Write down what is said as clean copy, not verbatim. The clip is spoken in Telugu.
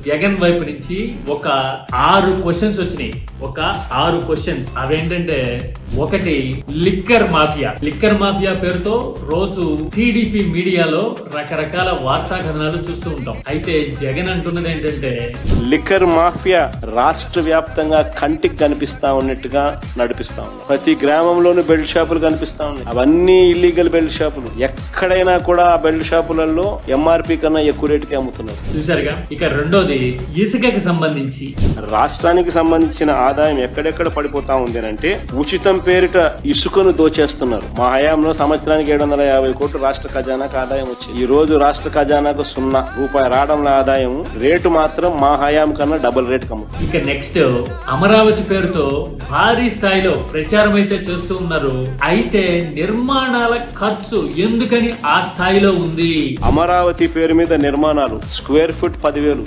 జగన్ వైపు నుంచి ఒక 6 క్వశ్చన్స్ వచ్చినాయి. ఒక 6 క్వశ్చన్స్ అవేంటంటే, ఒకటి లిక్కర్ మాఫియా పేరుతో రోజు టీడీపీ మీడియాలో రకరకాల వార్తా కథనాలు చూస్తూ ఉంటాం. అయితే జగన్ అంటున్నది ఏంటంటే, లిక్కర్ మాఫియా రాష్ట్ర వ్యాప్తంగా కంటికి కనిపిస్తా ఉన్నట్టుగా నడిపిస్తా ఉన్నారు. ప్రతి గ్రామంలోనూ బెల్ట్ షాపులు కనిపిస్తా ఉన్నాయి. అవన్నీ ఇల్లీగల్ బెల్ట్ షాపులు. ఎక్కడైనా కూడా ఆ బెల్ట్ షాపులలో ఎంఆర్పి కన్నా ఎక్కువ రేటుకి అమ్ముతున్నారు. చూసారుగా. ఇక రెండోది ఇసుకకి సంబంధించి రాష్ట్రానికి సంబంధించిన ఆదాయం ఎక్కడెక్కడ పడిపోతా ఉంది అంటే, ఉచితం పేరిట ఇసుకను దోచేస్తున్నారు. మా హయాంలో సంవత్సరానికి 750 కోట్లు రాష్ట్ర ఖజానాకు ఆదాయం వచ్చింది. ఈ రోజు రాష్ట్ర ఖజానాకు 0 రూపాయి రావడంలో ఆదాయం రేటు మాత్రం మా హయాం కన్నా డబుల్ రేట్ కమ్ముతుంది. ఇక నెక్స్ట్ అమరావతి పేరుతో భారీ స్థాయిలో ప్రచారం అయితే చేస్తూ ఉన్నారు. అయితే నిర్మాణాల ఖర్చు ఎందుకని ఆ స్థాయిలో ఉంది? అమరావతి పేరు మీద నిర్మాణాలు స్క్వేర్ ఫుట్ 10,000,